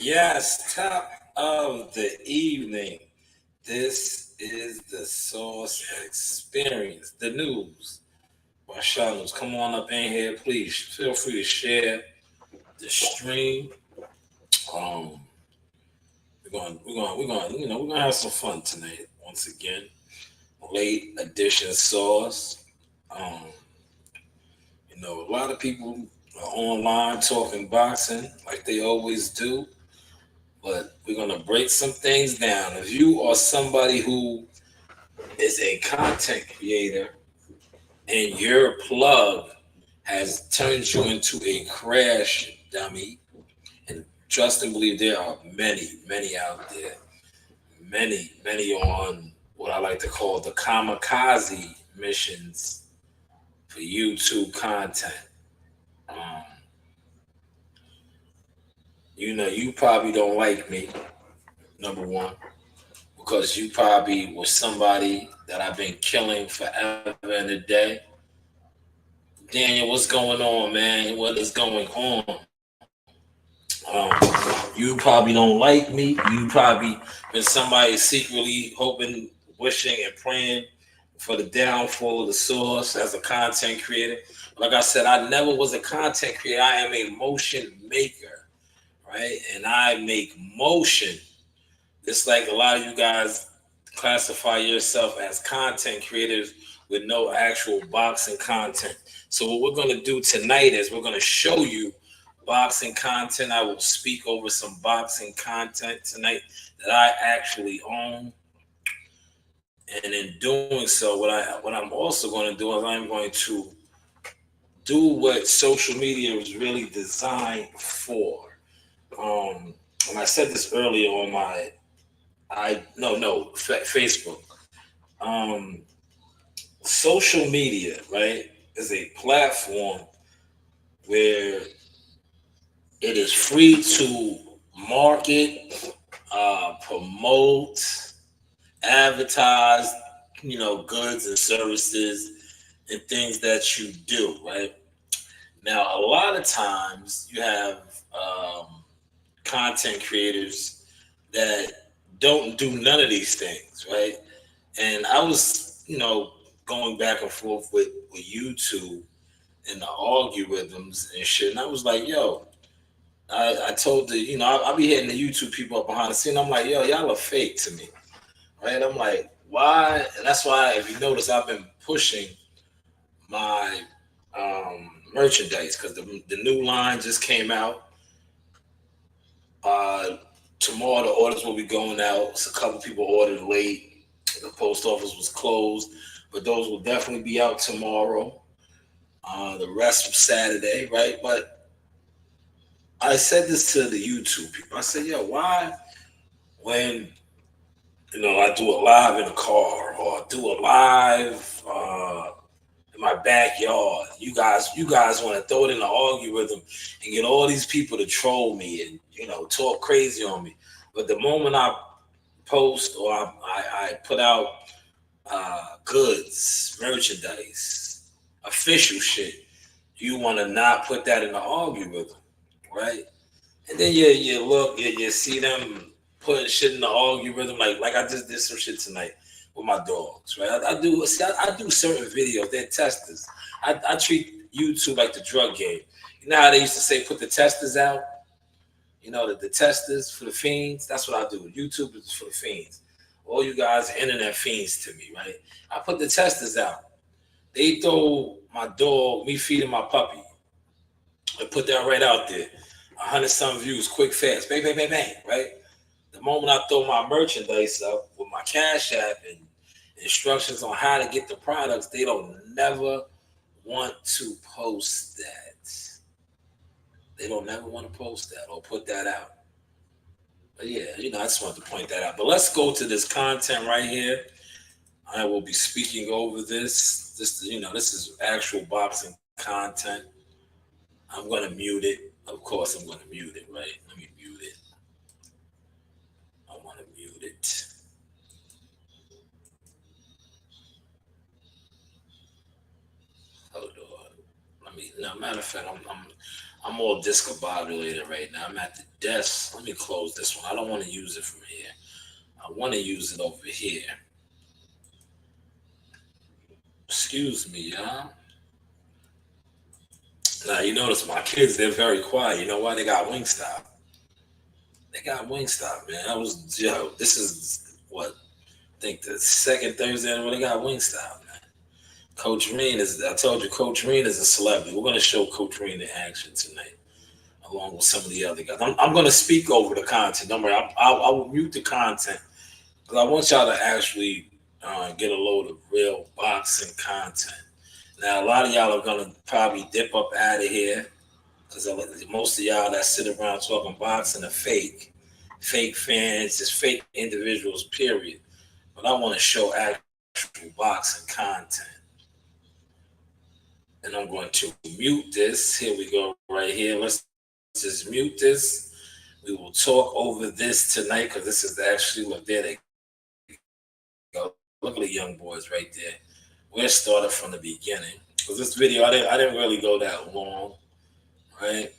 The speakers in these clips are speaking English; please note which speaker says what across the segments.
Speaker 1: Yes, top of the evening. This is the Source Experience, the news by Shanewz. Come on up in here, please. Feel free to share the stream. Um, we're gonna have some fun tonight. Once again, late edition Source. Um, a lot of people are online talking boxing like they always do, but we're gonna break some things down. If you are somebody who is a content creator and your plug has turned you into a crash dummy, and trust and believe there are many out there, many on what I like to call the kamikaze missions for YouTube content. Um, you probably don't like me, number one, because you probably was somebody that I've been killing forever and a day. Daniel, what's going on, man? What is going on? You probably don't like me. You probably been somebody secretly hoping, wishing, and praying for the downfall of the Source as a content creator. Like I said, I never was a content creator. I am a motion maker, right? And I make motion. It's like a lot of you guys classify yourself as content creators with no actual boxing content. So what we're going to do tonight is we're going to show you boxing content. I will speak over some boxing content tonight that I actually own. And in doing so, what I'm also going to do is I'm going to do what social media was really designed for. And I said this earlier on my Facebook. Um, Social media, right, is a platform where it is free to market, promote, advertise, goods and services and things that you do, right? Now, a lot of times you have content creators that don't do none of these things, right? And I was, going back and forth with YouTube and the algorithms and shit. And I was like, yo, I told I be hitting the YouTube people up behind the scene. I'm like, yo, y'all are fake to me, right? I'm like, why? And that's why, if you notice, I've been pushing my merchandise because the new line just came out. Uh, Tomorrow the orders will be going out. So a couple people ordered late. The post office was closed, but those will definitely be out tomorrow. The rest of Saturday, right? But I said this to the YouTube people. I said, yo, why when I do a live in a car or do a live in my backyard, you guys want to throw it in the algorithm and get all these people to troll me and talk crazy on me. But the moment I post or I put out goods, merchandise, official shit, you want to not put that in the algorithm, right? And then you look, you see them putting shit in the algorithm, like I just did some shit tonight with my dogs, right? I do certain videos. They're testers. I treat YouTube like the drug game. You know how they used to say put the testers out. The testers for the fiends. That's what I do. YouTube is for the fiends. All you guys are internet fiends to me, right? I put the testers out. They throw my dog, me feeding my puppy. I put that right out there. 100 some views, quick, fast, bang, bang, bang, bang, right? The moment I throw my merchandise up with my Cash App and instructions on how to get the products, they don't never want to post that. They don't never want to post that or put that out. But yeah, I just wanted to point that out. But let's go to this content right here. I will be speaking over this. This is actual boxing content. I'm gonna mute it. Of course, I'm gonna mute it, right? Let me mute it. I want to mute it. Hold on. No, matter of fact, I'm all discombobulated right now. I'm at the desk. Let me close this one. I don't want to use it from here. I want to use it over here. Excuse me, y'all. Now, you notice my kids, they're very quiet. You know why? They got Wingstop. They got Wingstop, man. This is what? I think the second Thursday when they got Wingstop, man. I told you, Coach Reen is a celebrity. We're going to show Coach Reen in action tonight, along with some of the other guys. I'm going to speak over the content. Don't worry, I'll mute the content because I want y'all to actually get a load of real boxing content. Now, a lot of y'all are going to probably dip up out of here because most of y'all that sit around talking boxing are fake fans, just fake individuals, period. But I want to show actual boxing content. And I'm going to mute this. Here we go, right here. Let's just mute this. We will talk over this tonight because this is actually, look, there they go. Look at the young boys right there. We're started from the beginning. Because this video, I didn't really go that long, right?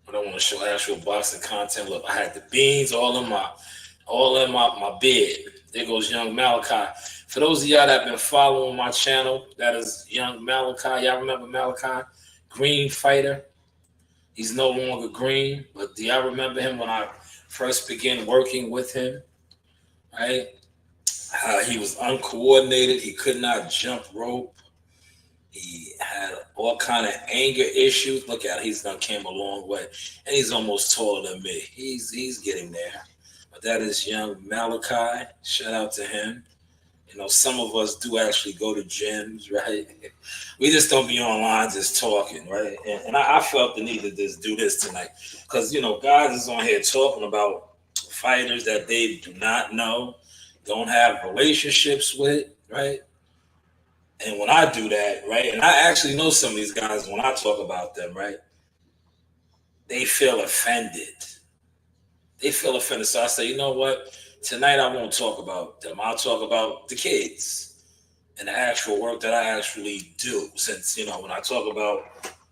Speaker 1: But I want to show actual boxing content. Look, I had the beans all in my bed. There goes young Malachi. For those of y'all that have been following my channel, that is young Malachi. Y'all remember Malachi? Green fighter. He's no longer green, but do y'all remember him when I first began working with him? Right? He was uncoordinated. He could not jump rope. He had all kind of anger issues. Look at it. He's done came a long way. And he's almost taller than me. He's getting there. But that is young Malachi. Shout out to him. You know, some of us do actually go to gyms, right? We just don't be online just talking, right? And I felt the need to just do this tonight. Because, you know, guys is on here talking about fighters that they do not know, don't have relationships with, right? And when I do that, right, and I actually know some of these guys when I talk about them, right, they feel offended. They feel offended. So I say, you know what? Tonight I won't talk about them. I'll talk about the kids and the actual work that I actually do. Since, you know, when I talk about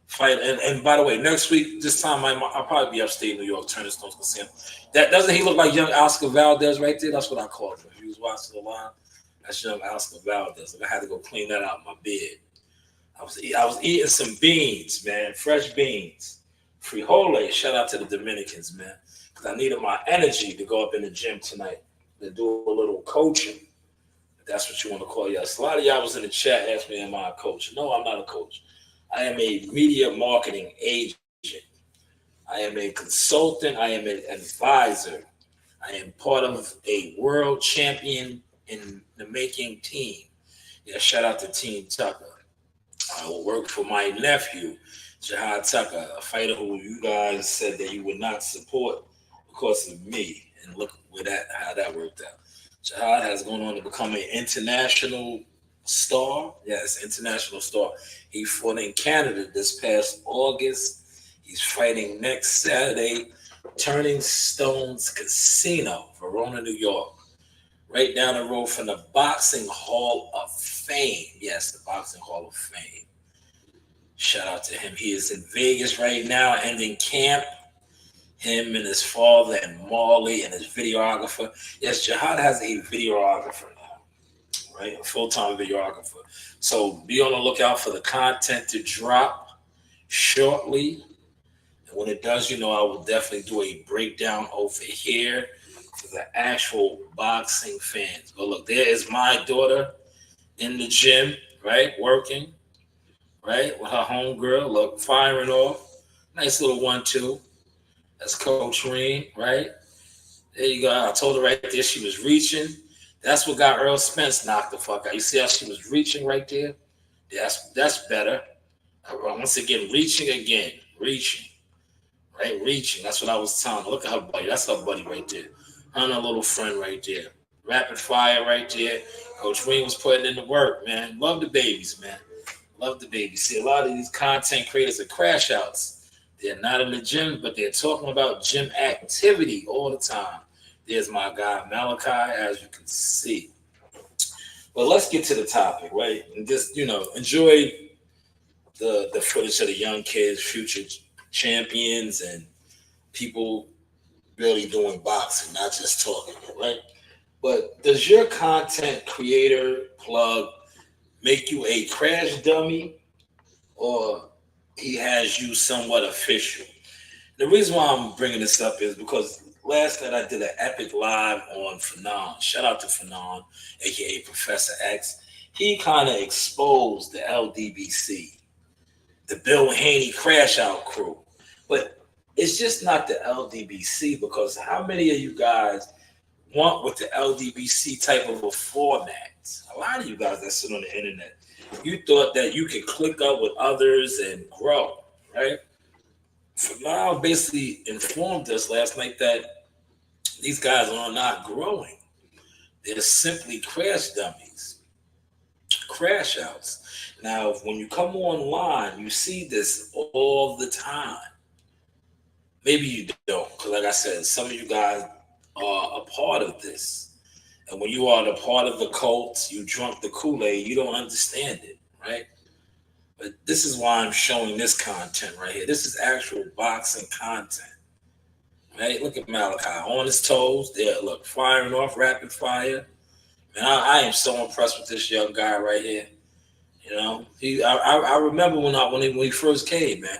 Speaker 1: fight, and by the way, next week, this time I'll probably be upstate New York, Turner Stones Casino. That doesn't he look like young Oscar Valdez right there? That's what I called him. If you was watching the line, that's young Oscar Valdez. I had to go clean that out in my bed. I was eating some beans, man, fresh beans. Frijoles. Shout out to the Dominicans, man. Because I needed my energy to go up in the gym tonight to do a little coaching. If that's what you want to call it. Yes. A lot of y'all was in the chat asked me, am I a coach? No, I'm not a coach. I am a media marketing agent. I am a consultant. I am an advisor. I am part of a world champion in the making team. Yeah, shout out to Team Tucker. I will work for my nephew, Jihad Tucker, a fighter who you guys said that you would not support because of me. And look how that worked out. Jihad has gone on to become an international star. Yes, international star. He fought in Canada this past August. He's fighting next Saturday, Turning Stones Casino, Verona, New York. Right down the road from the Boxing Hall of Fame. Yes, the Boxing Hall of Fame. Shout out to him. He is in Vegas right now, ending camp. Him and his father and Marley and his videographer. Yes, Jihad has a videographer now, right? A full-time videographer. So be on the lookout for the content to drop shortly. And when it does, you know, I will definitely do a breakdown over here for the actual boxing fans. But look, there is my daughter in the gym, right? Working, right? With her homegirl, look, firing off. Nice little 1-2. That's Coach Reen, right? There you go. I told her right there she was reaching. That's what got Earl Spence knocked the fuck out. You see how she was reaching right there? That's better. Once again, reaching, right? Reaching. That's what I was telling her. Look at her buddy. That's her buddy right there. Her and her little friend right there. Rapid fire right there. Coach Reen was putting in the work, man. Love the babies, man. Love the babies. See, a lot of these content creators are crash outs. They're not in the gym, but they're talking about gym activity all the time. There's my guy, Malachi, as you can see. But let's get to the topic, right? And just, you know, enjoy the footage of the young kids, future champions and people really doing boxing, not just talking, right? But does your content creator plug make you a crash dummy, or he has you somewhat official? The reason why I'm bringing this up is because last night I did an epic live on Fanon. Shout out to Fanon, aka Professor X. He kind of exposed the LDBC, the Bill Haney crash out crew. But it's just not the LDBC, because how many of you guys want with the LDBC type of a format? A lot of you guys that sit on the internet, you thought that you could click up with others and grow, right? Fanon basically informed us last night that these guys are not growing. They're simply crash dummies, crash outs. Now, when you come online, you see this all the time. Maybe you don't, because like I said, some of you guys are a part of this. And when you are the part of the cult, you drunk the Kool-Aid, you don't understand it, right? But this is why I'm showing this content right here. This is actual boxing content, right? Look at Malachi on his toes. There, look, firing off rapid fire. Man, I am so impressed with this young guy right here. You know, I remember when he first came, man.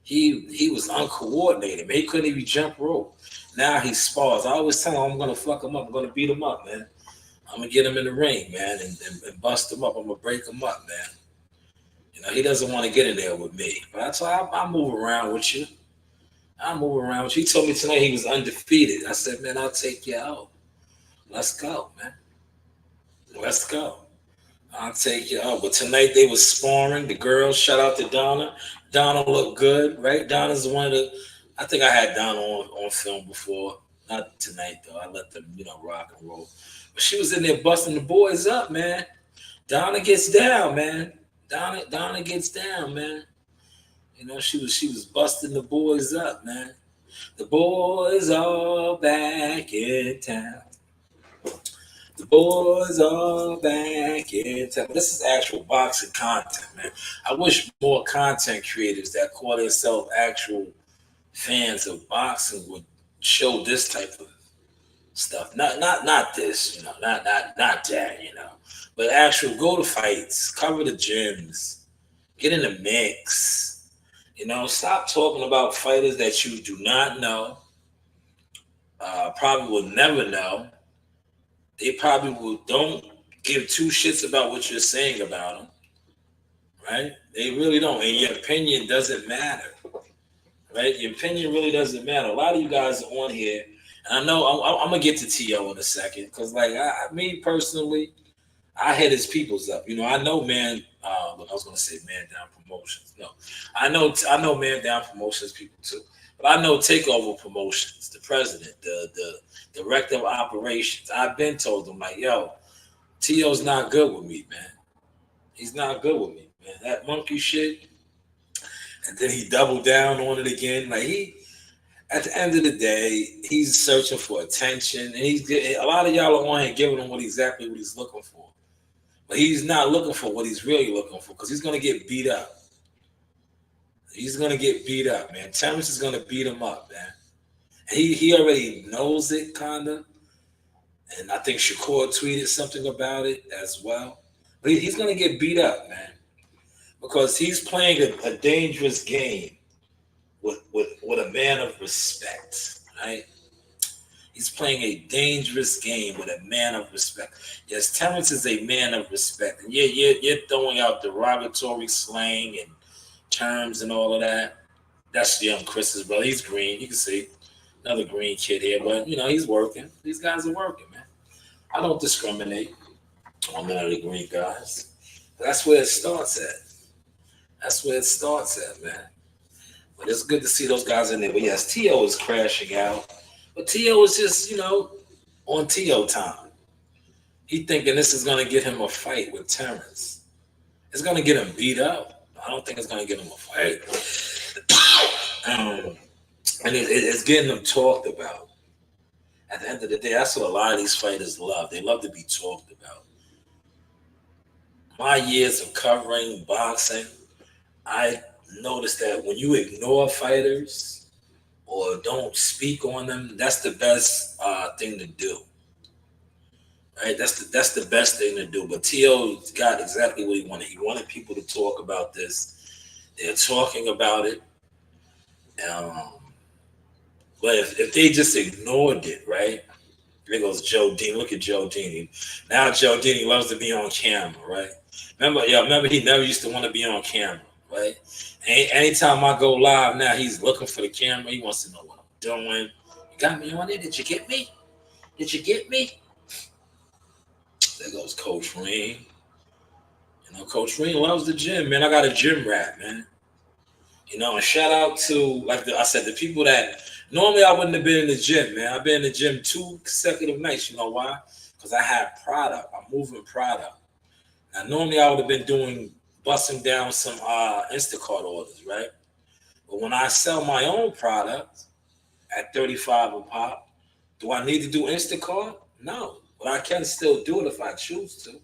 Speaker 1: He was uncoordinated, man. He couldn't even jump rope. Now he spars. I always tell him I'm gonna fuck him up. I'm gonna beat him up, man. I'm gonna get him in the ring, man, and bust him up. I'm gonna break him up, man. You know, he doesn't want to get in there with me. But that's why I move around with you. I move around with you. He told me tonight he was undefeated. I said, man, I'll take you out. Let's go, man. Let's go. I'll take you out. But tonight they was sparring. The girls, shout out to Donna. Donna looked good, right? Donna's one of the, I think I had Donna on film before. Not tonight, though. I let them, rock and roll. But she was in there busting the boys up, man. Donna gets down, man. Donna gets down, man. You know, she was busting the boys up, man. The boys are back in town. The boys are back in town. This is actual boxing content, man. I wish more content creators that call themselves actual fans of boxing would show this type of stuff. Not this, not that, but actual go to fights, cover the gyms, get in the mix. Stop talking about fighters that you do not know, probably will never know. They probably don't give two shits about what you're saying about them, right? They really don't. And your opinion doesn't matter, right? Your opinion really doesn't matter. A lot of you guys are on here, and I know I'm going to get to T.O. in a second, because, me personally, I hit his peoples up. I know I was going to say Man Down Promotions. No, I know Man Down Promotions people too. But I know Takeover Promotions, the president, the director of operations. I've been told them, yo, T.O.'s not good with me, man. He's not good with me, man. That monkey shit. And then he doubled down on it again. At the end of the day, he's searching for attention. And a lot of y'all are on here giving him exactly what he's looking for. But he's not looking for what he's really looking for, because he's going to get beat up. He's going to get beat up, man. Terrence is going to beat him up, man. He already knows it, kind of. And I think Shakur tweeted something about it as well. But he's going to get beat up, man. Because he's playing a dangerous game with a man of respect, right? He's playing a dangerous game with a man of respect. Yes, Terrence is a man of respect. And you're throwing out derogatory slang and terms and all of that. That's young Chris's brother. He's green. You can see another green kid here, but he's working. These guys are working, man. I don't discriminate on none of the green guys. That's where it starts at. Man. But it's good to see those guys in there. But yes, T.O. is crashing out. But T.O. is just, on T.O. time. He thinking this is going to get him a fight with Terrence. It's going to get him beat up. I don't think it's going to get him a fight. And it's getting them talked about. At the end of the day, that's what a lot of these fighters love. They love to be talked about. My years of covering boxing, I noticed that when you ignore fighters or don't speak on them, that's the best thing to do. Right? That's the best thing to do. But T.O. got exactly what he wanted. He wanted people to talk about this. They're talking about it. Um, but if they just ignored it, right? There goes Joe Dean. Look at Joe Dean. Now Joe Dean loves to be on camera, right? Remember he never used to want to be on camera, right? Anytime I go live now, he's looking for the camera. He wants to know what I'm doing. You got me on it? Did you get me? Did you get me? There goes Coach Reem. You know, Coach Reem loves the gym, man. I got a gym rat, man. You know, and shout out to, like I said, the people that normally I wouldn't have been in the gym, man. I've been in the gym 2 consecutive nights. You know why? Because I have product. I'm moving product. Now, normally I would have been busting down some Instacart orders, right? But when I sell my own product at 35 a pop, do I need to do Instacart? No. But I can still do it if I choose to.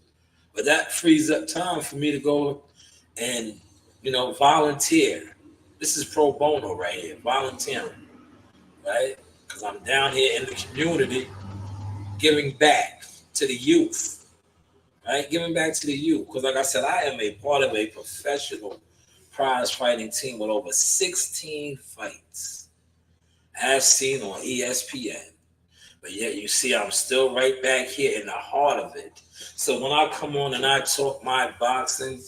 Speaker 1: But that frees up time for me to go and, you know, volunteer. This is pro bono right here, volunteering, right? Because I'm down here in the community giving back to the youth, right? Giving back to the youth. Because like I said, I am a part of a professional prize fighting team with over 16 fights, as seen on ESPN. But yet you see I'm still right back here in the heart of it. So when I come on and I talk my boxing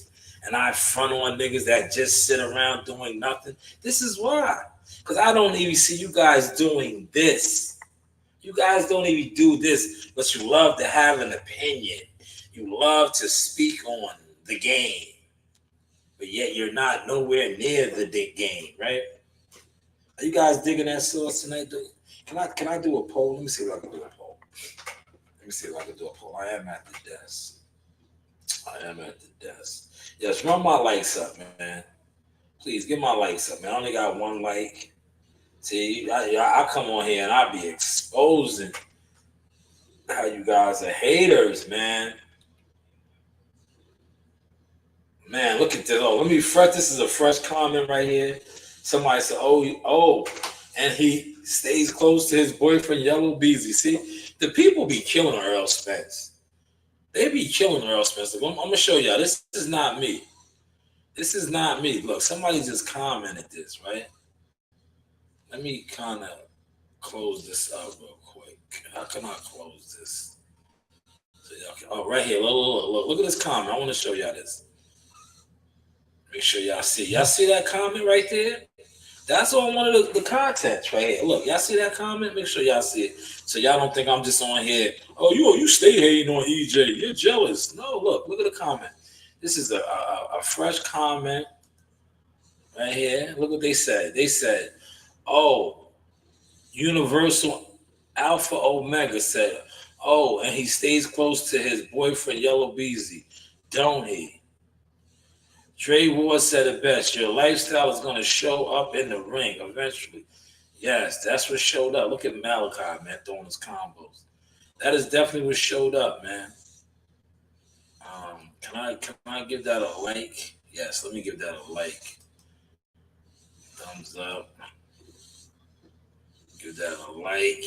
Speaker 1: and I front on niggas that just sit around doing nothing, this is why. Because I don't even see you guys doing this. You guys don't even do this, but you love to have an opinion. You love to speak on the game. But yet you're not nowhere near the game, right? Are you guys digging that sauce tonight, dude? Can I do a poll? Let me see if I can do a poll. I am at the desk. Yes, run my likes up, man. Please get my likes up, man. I only got 1 like. See, I come on here and I be exposing how you guys are haters, man. Man, look at this. Oh, let me fresh. This is a fresh comment right here. Somebody said, oh, and he stays close to his boyfriend, Yellow Beezy. See, the people be killing Earl Spence. They be killing Earl Spence. I'm going to show y'all. This is not me. This is not me. Look, somebody just commented this, right? Let me kind of close this up real quick. How can I close this? So y'all can, oh, right here. Look at this comment. I want to show y'all this. Make sure y'all see. Y'all see that comment right there? That's on one of the contents right here. Look, y'all see that comment? Make sure y'all see it. So y'all don't think I'm just on here. Oh, you stay hating on EJ. You're jealous. No, look at the comment. This is a fresh comment right here. Look what they said. They said, oh, Universal Alpha Omega said, oh, and he stays close to his boyfriend, Yellow Beezy. Don't he? Dre Ward said it best. Your lifestyle is going to show up in the ring eventually. Yes, that's what showed up. Look at Malachi, man, throwing his combos. That is definitely what showed up, man. Can I give that a like? Yes, let me give that a like. Thumbs up. Give that a like.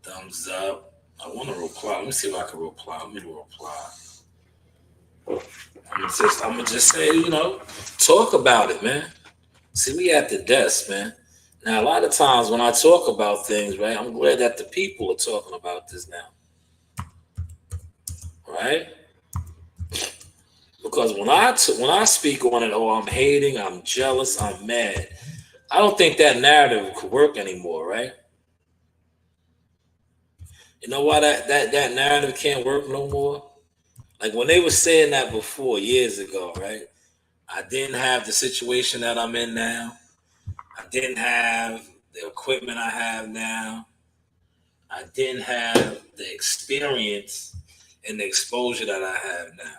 Speaker 1: Thumbs up. I want to reply. Let me see if I can reply. Let me reply. I'm gonna just say, you know, talk about it, man. See, we at the desk, man. Now, a lot of times when I talk about things, right, I'm glad that the people are talking about this now, right? Because when I speak on it, oh, I'm hating, I'm jealous, I'm mad. I don't think that narrative could work anymore, right? You know why that narrative can't work no more? Like when they were saying that before, years ago, right? I didn't have the situation that I'm in now. I didn't have the equipment I have now. I didn't have the experience and the exposure that I have now.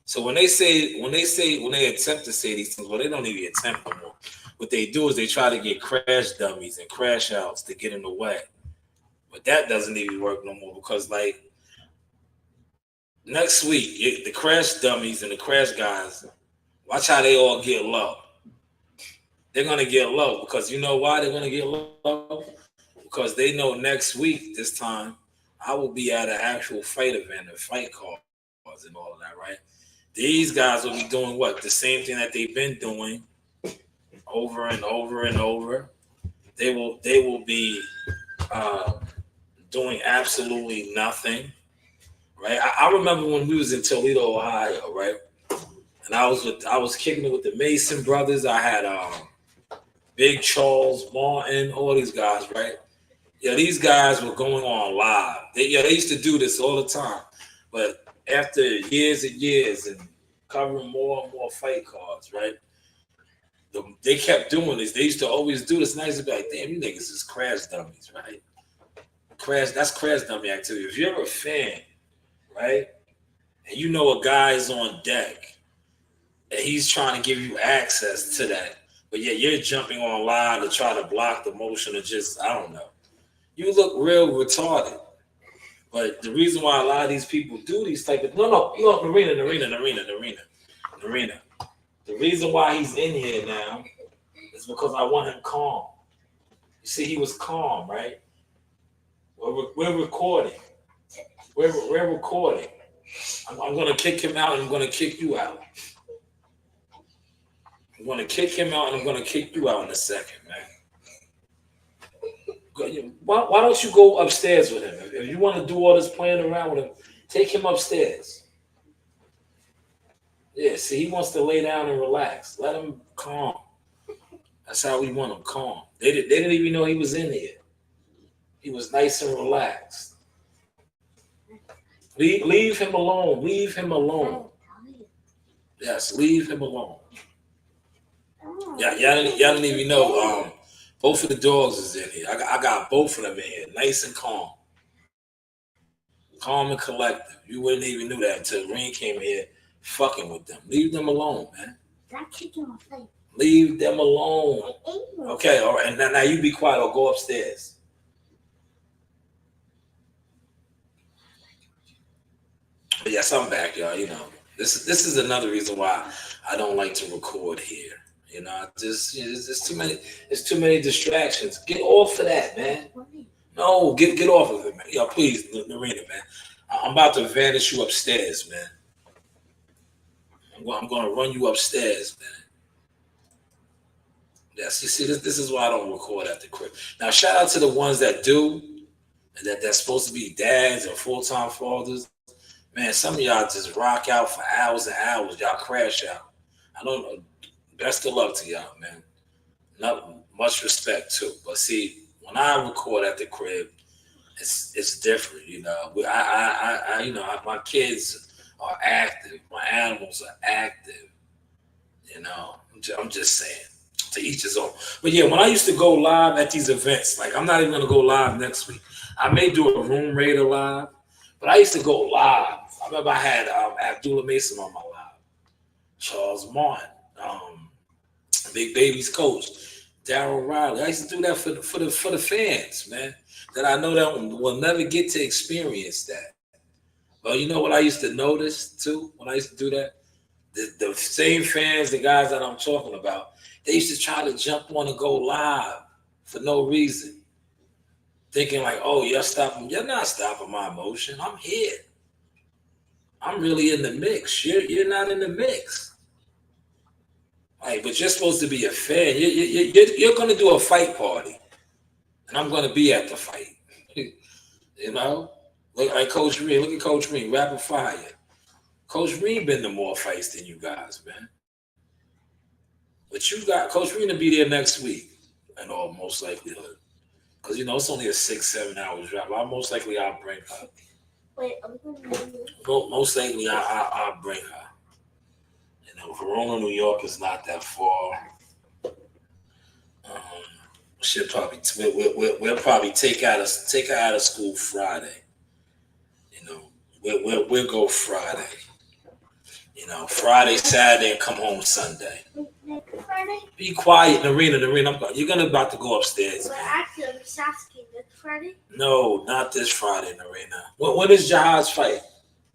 Speaker 1: So when they attempt to say these things, well, they don't even attempt no more. What they do is they try to get crash dummies and crash outs to get in the way. But that doesn't even work no more because, like, next week, the crash dummies and the crash guys, watch how they all get low. they're gonna get low because you know why they're gonna get low? Because they know next week this time I will be at an actual fight event and fight cards and all of that, right? These guys will be doing what? The same thing that they've been doing over and over and over. They will be uh, doing absolutely nothing, right? I remember when we was in Toledo, Ohio, right? And I was kicking it with the Mason brothers. I had Big Charles, Martin, all these guys, right? Yeah, these guys were going on live. They used to do this all the time. But after years and years and covering more and more fight cards, right? They kept doing this. They used to always do this. And I used to be like, damn, you niggas is crash dummies, right? That's crash dummy activity. If you're a fan, right, and you know a guy is on deck and he's trying to give you access to that, but yeah, you're jumping on live to try to block the motion or just, I don't know. You look real retarded. But the reason why a lot of these people do these type of Narina. The reason why he's in here now is because I want him calm. You see, he was calm, right? We're recording. We're recording. I'm going to kick him out and I'm going to kick you out. I'm going to kick him out and I'm going to kick you out in a second, man. Why don't you go upstairs with him? If you want to do all this playing around with him, take him upstairs. Yeah, see, he wants to lay down and relax. Let him calm. That's how we want him, calm. They didn't even know he was in here. He was nice and relaxed. Leave him alone. Leave him alone. Yes, leave him alone. Yeah, y'all didn't even know. Both of the dogs is in here. I got both of them in here, nice and calm. Calm and collective. You wouldn't even knew that until Green came here fucking with them. Leave them alone, man. Leave them alone. Okay, all right. And now you be quiet or go upstairs. But yes, I'm back, y'all. You know, this is another reason why I don't like to record here. You know, it's too many. It's too many distractions. Get off of that, man. No, get off of it, man. Yo, please, Narina, man. I'm about to vanish you upstairs, man. I'm going to run you upstairs, man. Yes, you see, this is why I don't record at the crib. Now, shout out to the ones that do, and that's supposed to be dads or full-time fathers. Man, some of y'all just rock out for hours and hours. Y'all crash out. I don't know. Best of luck to y'all, man. Not much respect too. But see, when I record at the crib, it's different, you know. I you know, my kids are active. My animals are active. You know, I'm just saying. To each his own. But yeah, when I used to go live at these events, like I'm not even gonna go live next week. I may do a room raider live, but I used to go live. I remember I had Abdullah Mason on my live, Charles Martin, Big Baby's coach, Darryl Riley. I used to do that for the fans, man. That I know that will never get to experience that. But you know what I used to notice too when I used to do that? The same fans, the guys that I'm talking about, they used to try to jump on and go live for no reason. Thinking like, oh, you're not stopping my emotion. I'm here. I'm really in the mix. You're not in the mix. Like, but you're supposed to be a fan. You're going to do a fight party. And I'm going to be at the fight. You know? Look like Coach Reed. Look at Coach Reed, rapid fire. Coach Reed been to more fights than you guys, man. But you got Coach Reed to be there next week, in all most likelihood. Because, you know, it's only a 6-7 hour drive. Most likely I'll bring her.
Speaker 2: Wait, I'm going to
Speaker 1: Most likely I'll bring her. You know, Verona, New York is not that far. We'll probably take her out of school Friday. You know, we'll go Friday. You know, Friday, Saturday, and come home Sunday.
Speaker 2: Friday?
Speaker 1: Be quiet, Narina. You're about to go upstairs.
Speaker 2: But actually, I'm just asking, next Friday?
Speaker 1: No, not this Friday, Narina. When is Jahaz's fight?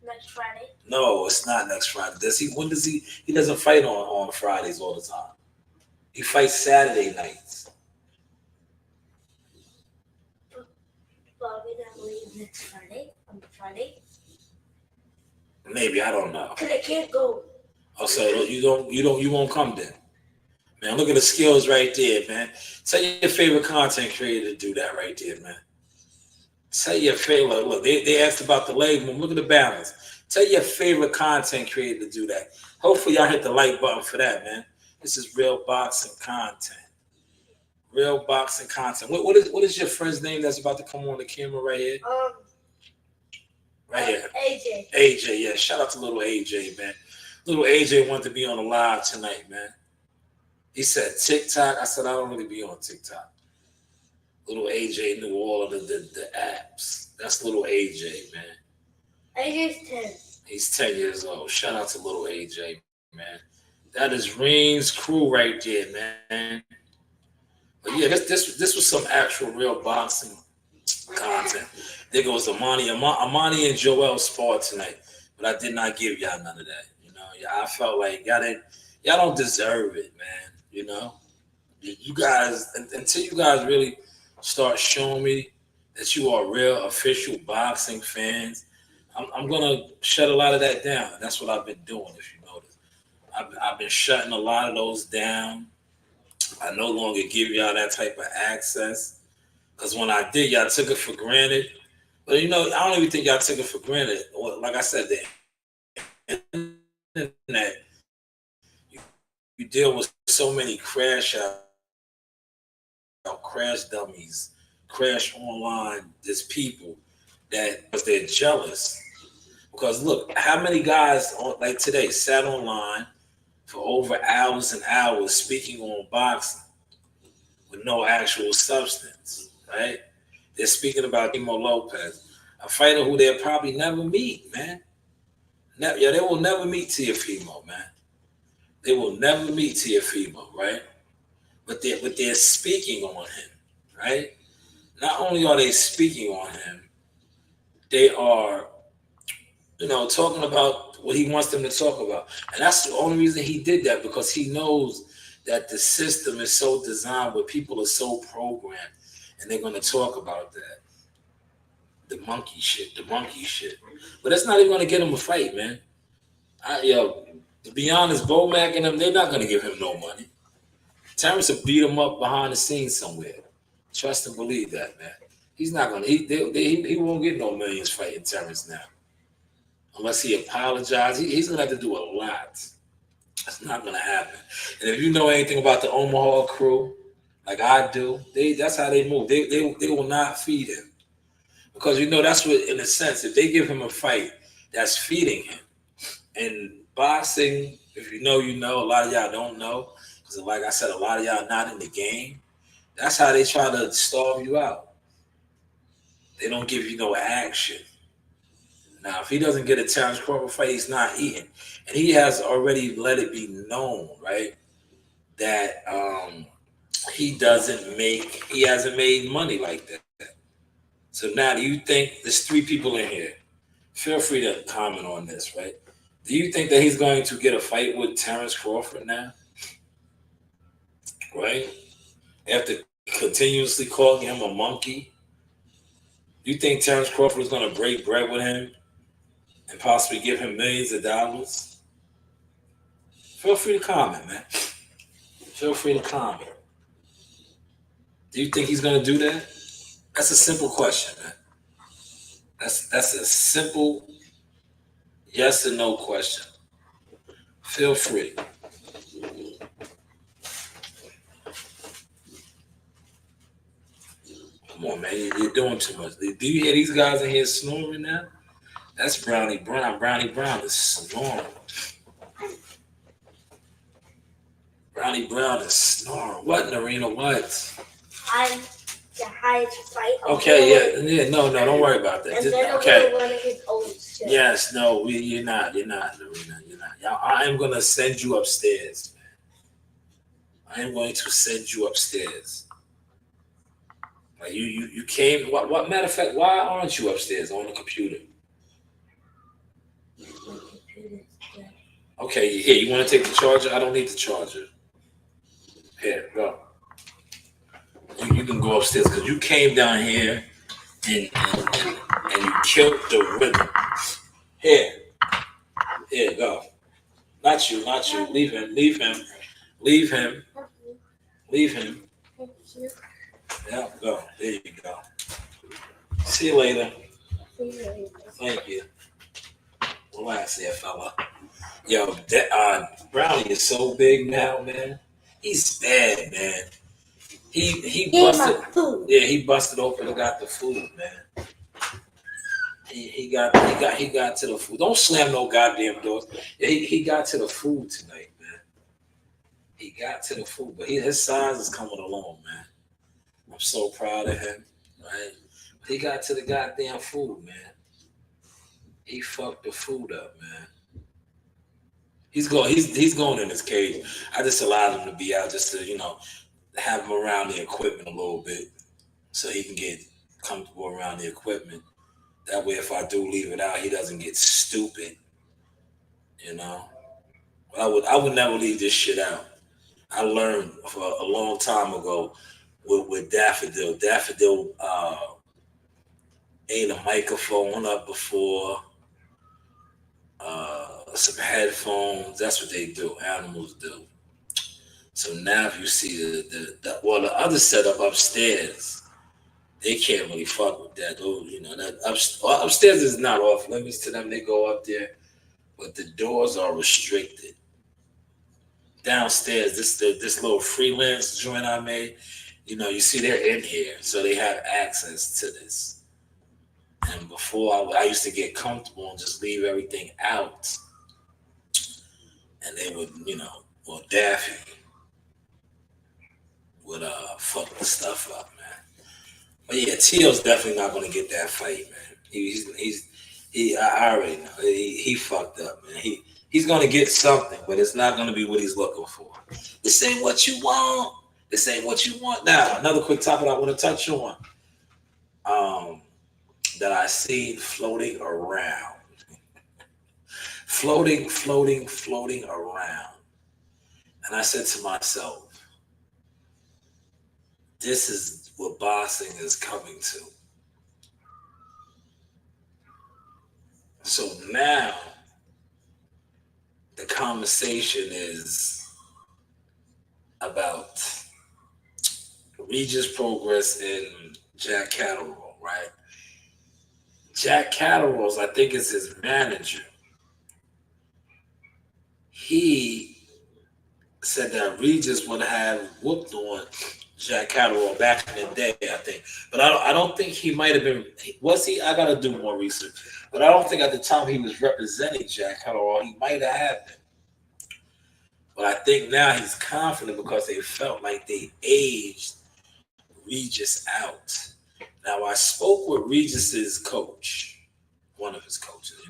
Speaker 2: Next Friday.
Speaker 1: No, it's not next Friday. When does he? He doesn't fight on Fridays all the time. He fights Saturday nights.
Speaker 2: Well, we're gonna leave next Friday. On Friday.
Speaker 1: Maybe, I don't know.
Speaker 2: Cause I can't go.
Speaker 1: Oh, so you won't come then. Man, look at the skills right there, man. Tell your favorite content creator to do that right there, man. Tell your favorite. Look, they asked about the leg movement. Look at the balance. Tell your favorite content creator to do that. Hopefully, y'all hit the like button for that, man. This is real boxing content. Real boxing content. What is your friend's name that's about to come on the camera right here? Right here.
Speaker 2: AJ.
Speaker 1: AJ, yeah. Shout out to little AJ, man. Little AJ wanted to be on the live tonight, man. He said TikTok. I said I don't really be on TikTok. Little AJ knew all of the apps. That's little AJ, man.
Speaker 2: AJ's 10.
Speaker 1: He's 10 years old. Shout out to little AJ, man. That is Reen's crew right there, man. But yeah, this was some actual real boxing content. There goes Amani. Amani and Joel sparred tonight, but I did not give y'all none of that. You know, I felt like y'all don't deserve it, man. You know, you guys, until you guys really start showing me that you are real official boxing fans, I'm gonna shut a lot of that down. And that's what I've been doing, if you notice. I've been shutting a lot of those down. I no longer give y'all that type of access. Because when I did, y'all took it for granted. But you know, I don't even think y'all took it for granted. Like I said, the internet, you deal with so many crash dummies, crash online, there's people that because they're jealous. Because look, how many guys like today sat online for over hours and hours speaking on boxing with no actual substance, right? They're speaking about Timo Lopez, a fighter who they'll probably never meet, man. They will never meet Teofimo, man. They will never meet Teofimo, right? But they're speaking on him, right? Not only are they speaking on him, they are, talking about what he wants them to talk about. And that's the only reason he did that, because he knows that the system is so designed where people are so programmed and they're going to talk about that. The monkey shit. But that's not even going to get him a fight, man. To be honest, Bomac and them, they're not going to give him no money. Terrence will beat him up behind the scenes somewhere. Trust and believe that, man. He's not going to, he won't get no millions fighting Terrence now. Unless he apologizes. He's going to have to do a lot. That's not going to happen. And if you know anything about the Omaha crew, like I do, that's how they move. They will not feed him. Because, that's what, in a sense, if they give him a fight, that's feeding him. And boxing, if you know, a lot of y'all don't know. Because like I said, a lot of y'all not in the game. That's how they try to starve you out. They don't give you no action. Now, if he doesn't get a Terrence Crawford fight, he's not eating. And he has already let it be known, right, that he hasn't made money like that. So now, do you think there's 3 people in here? Feel free to comment on this, right? Do you think that he's going to get a fight with Terrence Crawford now? Right? After continuously calling him a monkey? Do you think Terrence Crawford is going to break bread with him and possibly give him millions of dollars? Feel free to comment, man. Feel free to comment. Do you think he's going to do that? That's a simple question, man. That's a simple yes or no question. Feel free. Come on, man. You're doing too much. Do you hear these guys in here snoring now? That's Brownie Brown. Brownie Brown is snoring. Brownie Brown is snoring. What, Narina? What?
Speaker 2: I'm the highest fight.
Speaker 1: Okay, yeah. No, don't worry about that.
Speaker 2: And then
Speaker 1: okay.
Speaker 2: One of his own shit.
Speaker 1: Yes, no, you're not, Narina. You're not. I am going to send you upstairs, man. I am going to send you upstairs. Like you came. What matter of fact? Why aren't you upstairs on the computer? Okay, here. You want to take the charger? I don't need the charger. Here, go. You can go upstairs because you came down here and you killed the rhythm. Here, go. Not you. Leave him. Leave him. Leave him. Leave him. Yeah, go. There you go. See you later. Thank you. Relax there, fella. Yo, Brownie is so big now, man. He's bad, man. He busted. Yeah, he busted open and got the food, man. He got to the food. Don't slam no goddamn doors. He got to the food tonight, man. He got to the food, but his size is coming along, man. I'm so proud of him, right? He got to the goddamn food, man. He fucked the food up, man. He's going in his cage. I just allowed him to be out just to, have him around the equipment a little bit so he can get comfortable around the equipment. That way, if I do leave it out, he doesn't get stupid, But I would never leave this shit out. I learned for a long time ago with Daffodil. Daffodil ate a microphone up before, some headphones. That's what they do. Animals do. So now if you see the other setup upstairs, they can't really fuck with that. That upstairs is not off limits to them. They go up there, but the doors are restricted. Downstairs, this little freelance joint I made, you see they're in here, so they have access to this. And before I used to get comfortable and just leave everything out, and they would, Daffy would fuck the stuff up, man. But yeah, Teal's definitely not gonna get that fight, man. I already know he fucked up, man. He's gonna get something, but it's not gonna be what he's looking for. This ain't what you want. This ain't what you want. Now, another quick topic I want to touch on. That I see floating around. floating around. And I said to myself, this is what boxing is coming to. So now the conversation is about Regis Progress and Jack Catterall, right? Jack Catterall, I think is his manager. He said that Regis would have whooped on Jack Catterall back in the day, I think. But I don't think he might have been, was he? I got to do more research. But I don't think at the time he was representing Jack Catterall. He might have been. But I think now he's confident because they felt like they aged Regis out. Now, I spoke with Regis's coach, one of his coaches.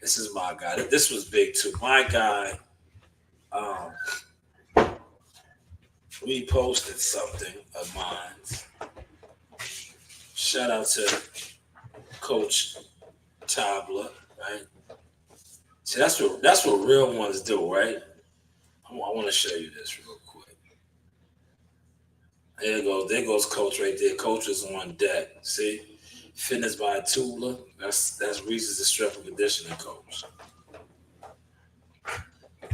Speaker 1: This is my guy. This was big too. My guy reposted something of mine. Shout out to Coach Tabla, right? See, that's what real ones do, right? I want to show you this real quick. There goes Coach right there. Coach is on deck. See? Fitness by Tula. That's Reese's strength and conditioning coach.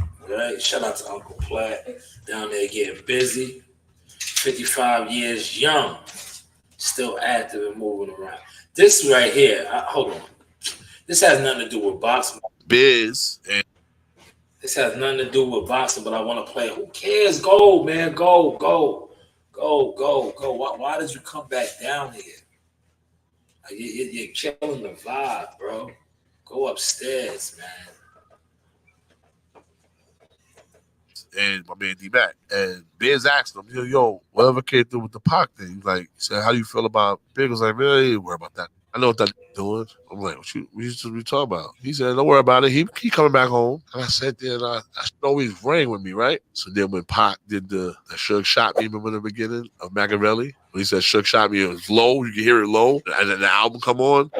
Speaker 1: All right. Shout out to Uncle Platt. Down there getting busy. 55 years young. Still active and moving around. This right here, hold on. This has nothing to do with boxing.
Speaker 3: Biz.
Speaker 1: This has nothing to do with boxing, but I want to play. Who cares? Go, man. Go. Why did you come back down here? Like, you're killing the vibe, bro. Go upstairs, man.
Speaker 3: And my man D-Mac. And Biz asked him, yo, whatever came through with the Pac thing, he said, how do you feel about Big? Was like, man, I ain't worry about that. I know what that's doing. I'm like, what you talking about? He said, don't worry about it. He coming back home. And I sat there and I always rang with me, right? So then when Pac did the Suge Shot Me, remember in the beginning of Machiavelli? When he said Suge Shot Me, it was low, you could hear it low, and then the album come on.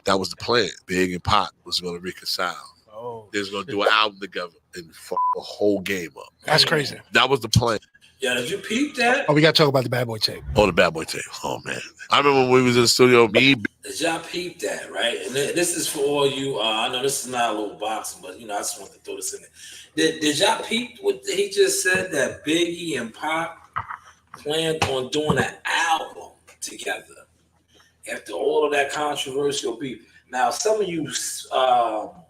Speaker 3: That was the plan. Big and Pac was going to reconcile.
Speaker 4: Oh.
Speaker 3: they was gonna do an album together and fuck the whole game up.
Speaker 4: That's crazy.
Speaker 3: That was the plan.
Speaker 1: Yeah, did you peep that?
Speaker 4: Oh, we got to talk about the Bad Boy tape.
Speaker 3: Oh, the Bad Boy tape. Oh man, I remember when we was in the studio. Me,
Speaker 1: did y'all peep that, right? And this is for all you. I know this is not a little boxing, but I just want to throw this in there. Did y'all peep what he just said, that Biggie and Pop planned on doing an album together after all of that controversial beef? Now, some of you, what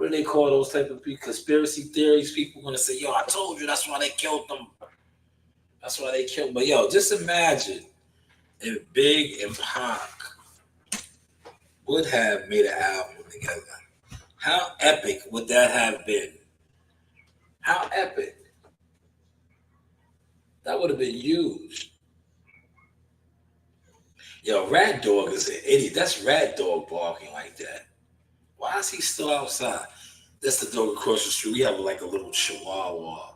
Speaker 1: do they call those type of people? Conspiracy theories. People going to say, "Yo, I told you that's why they killed them." That's why they killed. But yo, just imagine if Big and Pac would have made an album together. How epic would that have been? How epic? That would have been huge. Yo, Rat Dog is an idiot. That's Rat Dog barking like that. Why is he still outside? That's the dog across the street. We have like a little chihuahua.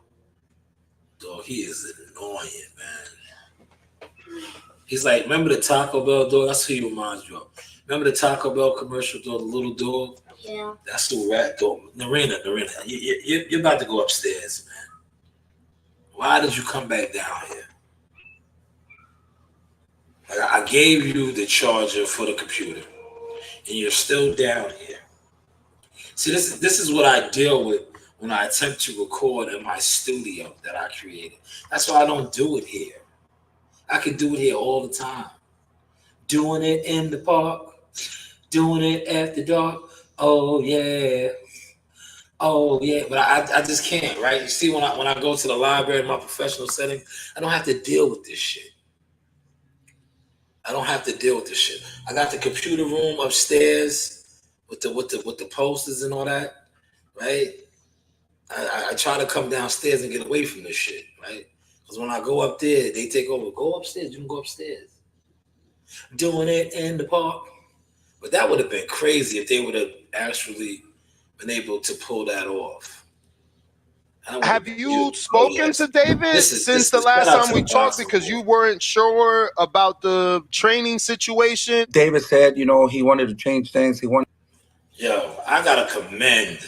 Speaker 1: Dog, he is annoying, man. He's like, remember the Taco Bell dog? That's who he reminds you of. Remember the Taco Bell commercial dog, the little dog?
Speaker 2: Yeah.
Speaker 1: That's the Rat Dog. Narina, you're about to go upstairs, man. Why did you come back down here? Like, I gave you the charger for the computer, and you're still down here. See, this is what I deal with when I attempt to record in my studio that I created. That's why I don't do it here. I can do it here all the time. Doing it in the park, doing it after dark. Oh yeah, oh yeah. But I just can't, right? You see, when I go to the library in my professional setting, I don't have to deal with this shit. I don't have to deal with this shit. I got the computer room upstairs with the posters and all that, right? I try to come downstairs and get away from this shit, right? Because when I go up there, they take over. Go upstairs. You can go upstairs. Doing it in the park. But that would have been crazy if they would have actually been able to pull that off.
Speaker 5: Have you spoken to David since the last time we talked, because you weren't sure about the training situation?
Speaker 6: David said, he wanted to change things.
Speaker 1: Yo, I got to commend.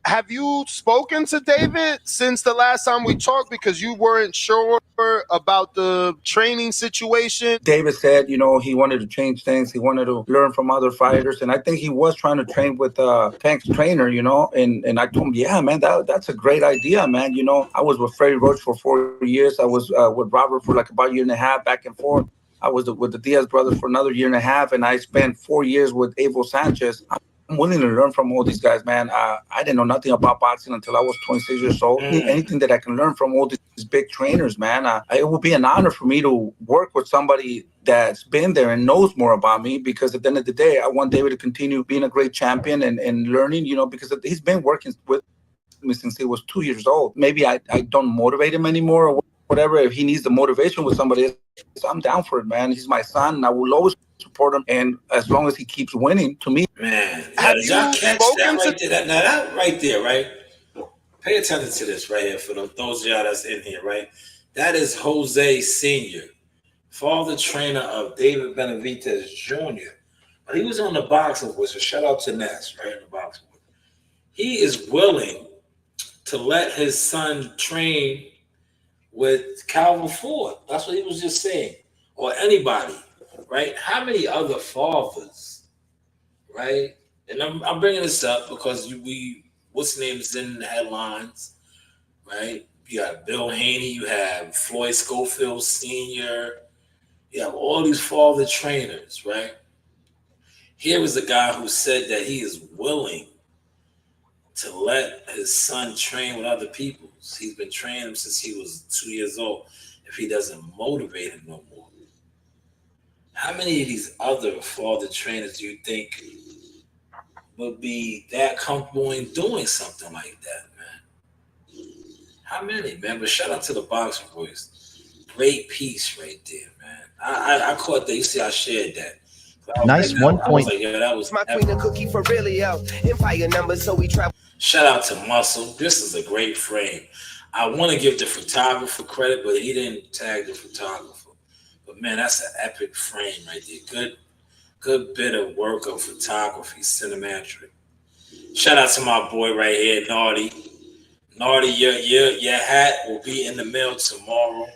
Speaker 5: Have you spoken to David since the last time we talked, because you weren't sure about the training situation?
Speaker 6: David said, he wanted to change things. He wanted to learn from other fighters. And I think he was trying to train with Tank's trainer, and I told him, yeah, man, that's a great idea, man. I was with Freddie Roach for 4 years. I was with Robert for like about a year and a half, back and forth. I was with the Diaz brothers for another year and a half. And I spent 4 years with Abel Sanchez. I'm willing to learn from all these guys, man. I didn't know nothing about boxing until I was 26 years old. Anything that I can learn from all these big trainers, man. It would be an honor for me to work with somebody that's been there and knows more about me, because at the end of the day, I want David to continue being a great champion and learning, because he's been working with me since he was 2 years old. Maybe I don't motivate him anymore or whatever. If he needs the motivation with somebody else, I'm down for it, man. He's my son, and I will always support him, and as long as he keeps winning, to me.
Speaker 1: Man, did y'all catch that right there? Now that right there, right? Pay attention to this right here for those of y'all that's in here, right? That is Jose Sr., father trainer of David Benavidez Jr. But he was on the boxing board, so shout out to Ness, right? The boxing board. He is willing to let his son train with Calvin Ford. That's what he was just saying. Or anybody, right? How many other fathers, right? And I'm bringing this up because what's his name is in the headlines, right? You have Bill Haney, you have Floyd Schofield Sr., you have all these father trainers, right? Here is a guy who said that he is willing to let his son train with other people. He's been training him since he was 2 years old. If he doesn't motivate him no more, how many of these other father trainers do you think would be that comfortable in doing something like that, man? How many, man? But shout out to the Boxer Boys. Great piece right there, man. I caught that. You see, I shared that.
Speaker 7: Nice 1 point.
Speaker 1: Like, yeah, that was
Speaker 8: my queen of cookie for really out. Empire numbers, so we travel.
Speaker 1: Shout out to Muscle. This is a great frame. I want to give the photographer credit, but he didn't tag the photographer. But man, that's an epic frame right there. Good bit of work of photography, cinematic. Shout out to my boy right here, Naughty. Naughty, your hat will be in the mail tomorrow.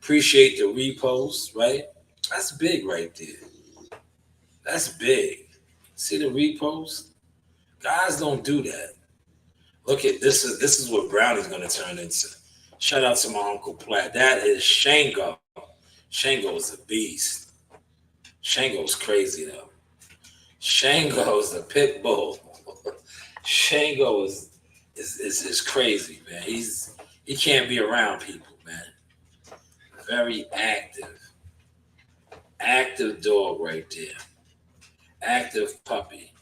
Speaker 1: Appreciate the repost, right? That's big right there. That's big. See the repost? Guys don't do that. Look at this is what Brownie's gonna turn into. Shout out to my Uncle Platt. That is Shango. Shango is a beast. Shango's crazy though. Shango's a pit bull. Shango is crazy, man. He can't be around people, man. Very active. Active dog right there. Active puppy.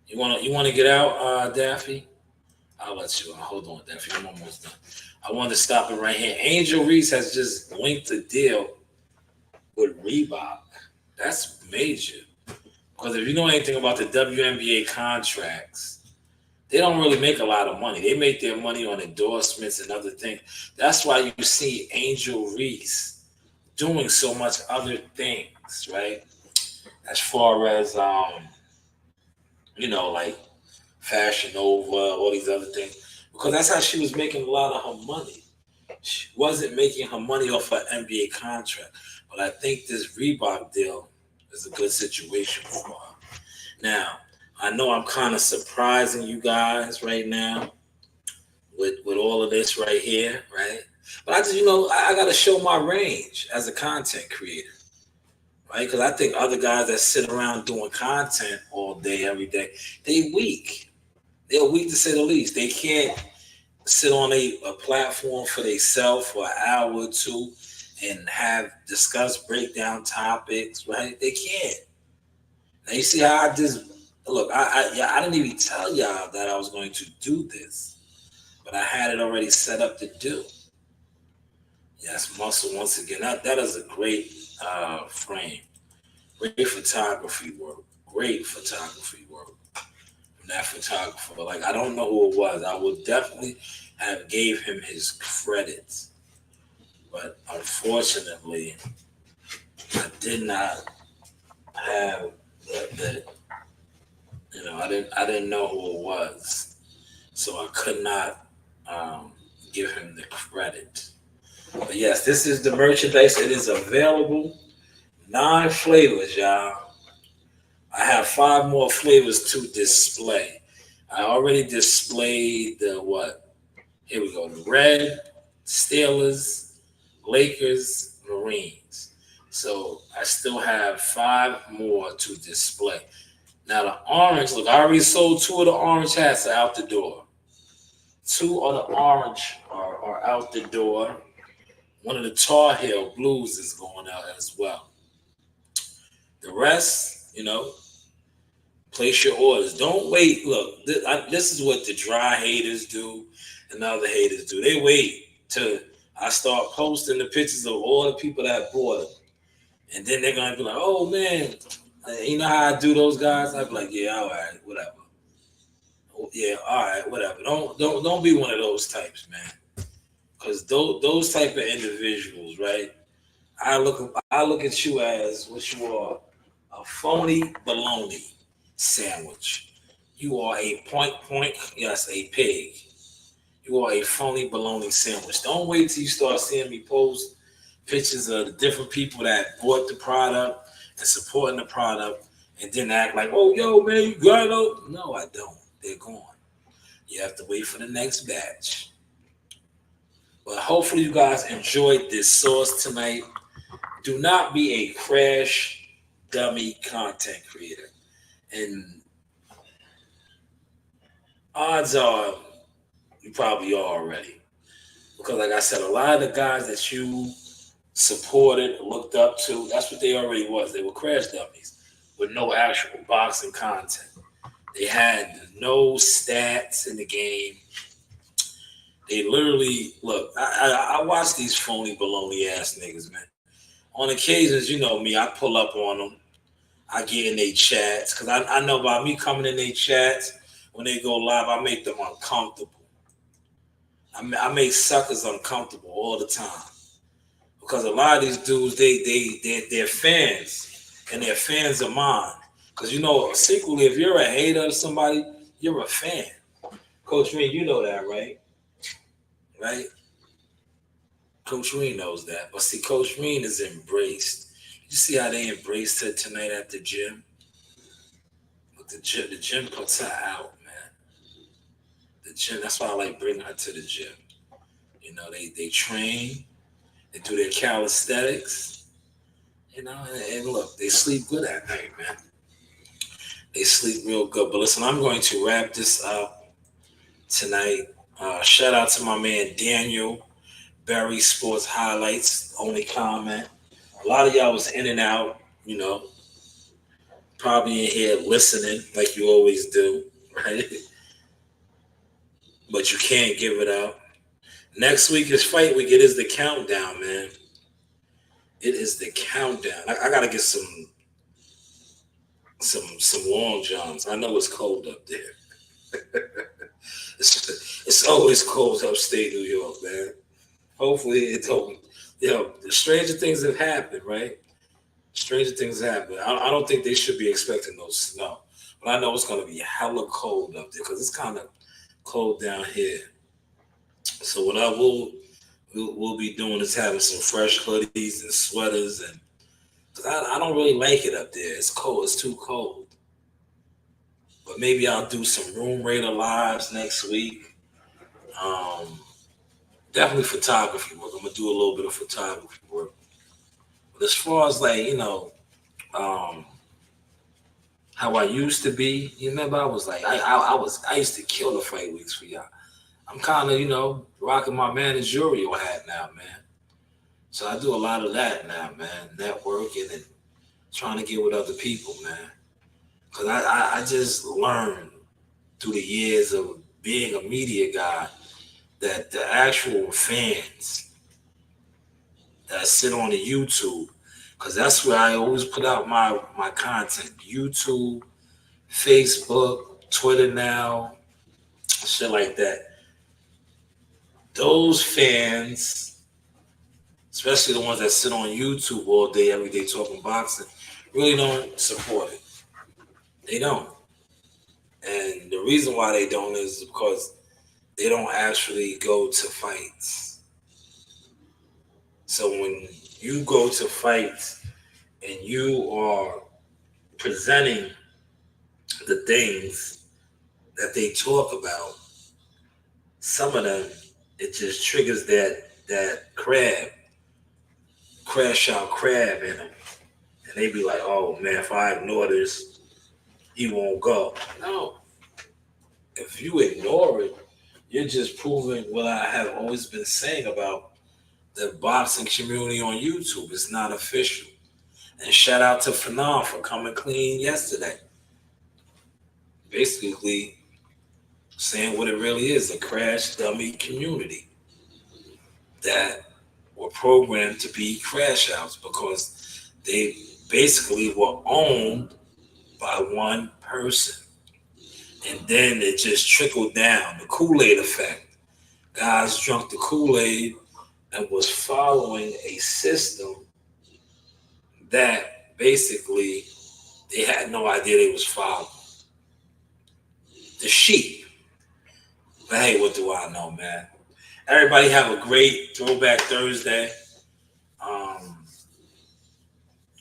Speaker 1: You wanna get out, Daffy? I'll let you. Hold on, Daffy. I'm almost done. I want to stop it right here. Angel Reese has just linked a deal with Reebok. That's major. Because if you know anything about the WNBA contracts, they don't really make a lot of money. They make their money on endorsements and other things. That's why you see Angel Reese doing so much other things, right? As far as like Fashion Nova, all these other things. Because that's how she was making a lot of her money. She wasn't making her money off her NBA contract. But I think this Reebok deal is a good situation for her. Now, I know I'm kind of surprising you guys right now with all of this right here, right? But I just, I got to show my range as a content creator, right? Because I think other guys that sit around doing content all day, every day, they weak. They're weak to say the least. They can't sit on a platform for themselves for an hour or two and discuss breakdown topics, right? They can't. Now you see how I just look. I didn't even tell y'all that I was going to do this, but I had it already set up to do. Yes, Muscle once again. That is a great frame. Great photography work. Great photography work. That photographer, like I don't know who it was. I would definitely have gave him his credits, but unfortunately, I did not have the I didn't know who it was, so I could not give him the credit. But yes, this is the merchandise. It is available, 9 flavors, y'all. I have 5 more flavors to display. I already displayed the what? Here we go. The red, Steelers, Lakers, Marines. So I still have 5 more to display. Now the orange, look, I already sold 2 of the orange hats out the door. 2 of the orange are out the door. One of the Tar Heel blues is going out as well. The rest, place your orders. Don't wait. Look, this is what the dry haters do and the other haters do. They wait till I start posting the pictures of all the people that bought it. And then they're going to be like, oh, man, you know how I do those guys? I'd be like, yeah, all right, whatever. Yeah, all right, whatever. Don't be one of those types, man. Because those type of individuals, right? I look at you as what you are, a phony baloney sandwich. You are a point, yes, a pig. You are a phony baloney sandwich. Don't wait till you start seeing me post pictures of the different people that bought the product and supporting the product and then act like, oh, yo, man, you got it. No, I don't. They're gone. You have to wait for the next batch. But hopefully you guys enjoyed this sauce tonight. Do not be a Crash Dummy content creator. And odds are you probably are already. Because like I said, a lot of the guys that you supported, looked up to, that's what they already was. They were Crash Dummies with no actual boxing content. They had no stats in the game. They literally, look, I watch these phony baloney ass niggas, man. On occasions, you know me, I pull up on them. I get in their chats because I know by me coming in their chats when they go live, I make them uncomfortable. I make suckers uncomfortable all the time because a lot of these dudes, they're fans and they're fans of mine. Because secretly, if you're a hater of somebody, you're a fan. Coach Reed, you know that, right? Right? Coach Reed knows that. But see, Coach Reed is embraced. You see how they embraced her tonight at the gym? But the gym puts her out, man. The gym, that's why I like bringing her to the gym. You know, they train, they do their calisthenics, you know, and look, they sleep good at night, man. They sleep real good. But listen, I'm going to wrap this up tonight. Shout out to my man Daniel, Barry Sports Highlights, only comment. A lot of y'all was in and out, you know, probably in here listening like you always do, right? But you can't give it up. Next week is fight week. It is the countdown, man. It is the countdown. I gotta get some long johns. I know it's cold up there. it's always cold upstate New York, man. Hopefully it don't. You know, stranger things have happened, right? Stranger things happen. I don't think they should be expecting no snow, but I know it's gonna be hella cold up there because it's kind of cold down here. So what we'll be doing is having some fresh hoodies and sweaters, and I don't really like it up there. It's cold. It's too cold. But maybe I'll do some room raider lives next week. Definitely photography work. I'm gonna do a little bit of photography work. But as far as like, you know, how I used to be, you remember I was like I used to kill the fight weeks for y'all. I'm kind of, you know, rocking my managerial hat now, man. So I do a lot of that now, man. Networking and trying to get with other people, man. Because I just learned through the years of being a media guy that the actual fans that sit on the YouTube, because that's where I always put out my content. YouTube, Facebook, Twitter now, shit like that. Those fans, especially the ones that sit on YouTube all day, every day talking boxing, really don't support it. They don't. And the reason why they don't is because they don't actually go to fights. So when you go to fights and you are presenting the things that they talk about, some of them, it just triggers that crash out crab in them. And they be like, oh man, if I ignore this, he won't go. No. If you ignore it, you're just proving what I have always been saying about the boxing community on YouTube. It's not official. And shout out to Fanon for coming clean yesterday. Basically saying what it really is, a crash dummy community that were programmed to be crash outs because they basically were owned by one person. And then it just trickled down, the Kool-Aid effect. Guys drunk the Kool-Aid and was following a system that basically they had no idea they was following. The sheep. But hey, what do I know, man? Everybody have a great Throwback Thursday.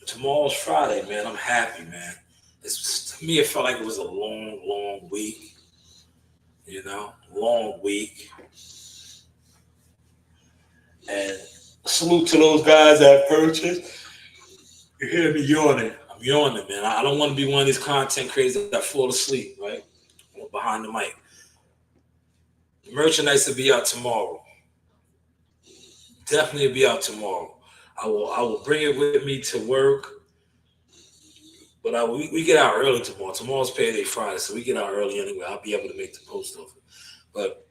Speaker 1: Tomorrow's Friday, man. I'm happy, man. To me, it felt like it was a long, long week. You know, long week. And salute to those guys that purchased. You hear me yawning. I'm yawning, man. I don't want to be one of these content creators that fall asleep, right? I'm behind the mic. The merchandise will be out tomorrow. Definitely be out tomorrow. I will bring it with me to work. But we get out early tomorrow. Tomorrow's payday Friday, so we get out early anyway. I'll be able to make the post office. But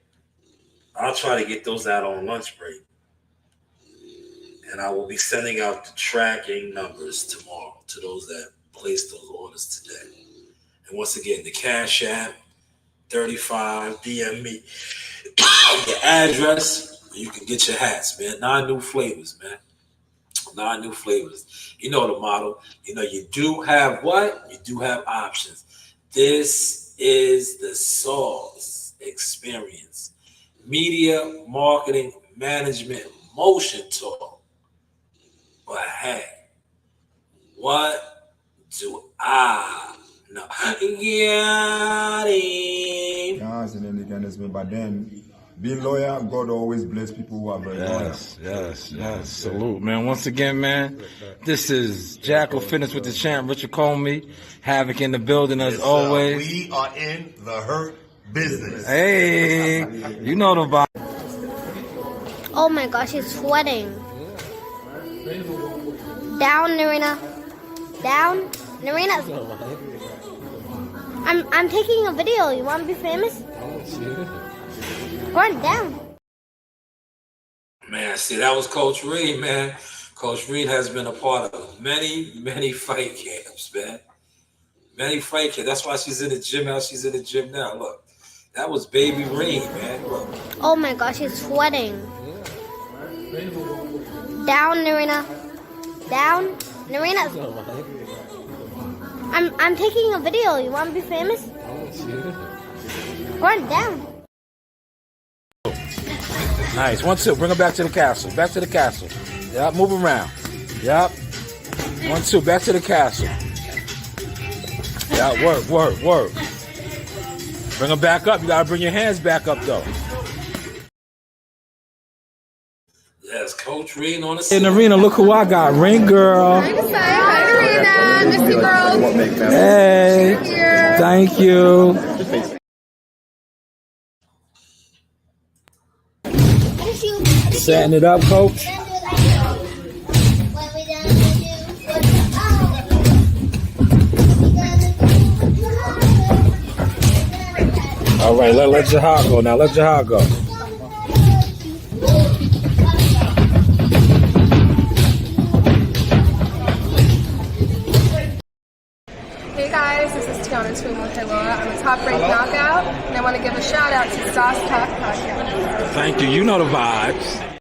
Speaker 1: I'll try to get those out on lunch break. And I will be sending out the tracking numbers tomorrow to those that placed those orders today. And once again, the Cash App, 35, DM me your address, you can get your hats, man. 9 new flavors, man. 9 new flavors. You know the model. You know, you do have what? You do have options. This is the Source Experience Media Marketing Management Motion Talk. But hey, what do I know?
Speaker 4: Guys, and then again, it's been by then. Being loyal, God always bless people who are very loyal.
Speaker 9: Yes. Salute, man. Once again, man, this is Jackal Fitness with the champ, Richard Comey. Havoc in the building as always.
Speaker 10: We are in the hurt business.
Speaker 9: Hey, you know the vibe.
Speaker 2: Oh my gosh, he's sweating. Down, Narina. Down, Narina. I'm taking a video. You want to be famous? Run down.
Speaker 1: Man, see, that was Coach Reed, man. Coach Reed has been a part of many fight camps, man. Many fight camps. That's why she's in the gym now. She's in the gym now. Look, that was Baby Reed, man. Look.
Speaker 2: Oh my gosh, he's sweating. Down, Narina. Down, Narina. I'm taking a video. You want to be famous? Run down.
Speaker 9: Nice. 1, 2. Bring her back to the castle. Back to the castle. Yep. Move around. Yep. 1, 2. Back to the castle. Yeah. Work. Bring her back up. You gotta bring your hands back up though.
Speaker 1: Yes, Coach Reed on the
Speaker 9: In the arena, look who I got. Ring girl.
Speaker 11: Hi, Arena. Miss you, girls.
Speaker 9: Hey. Thank you. Setting it up, coach. All right, let Jahar go now. Let Jahar go.
Speaker 11: Hey guys, this is Tiana Tuimu-Helua. I'm a top-ranked knockout, and I want to give a shout out to Sauce Talk Podcast.
Speaker 9: Thank you. You know the vibes.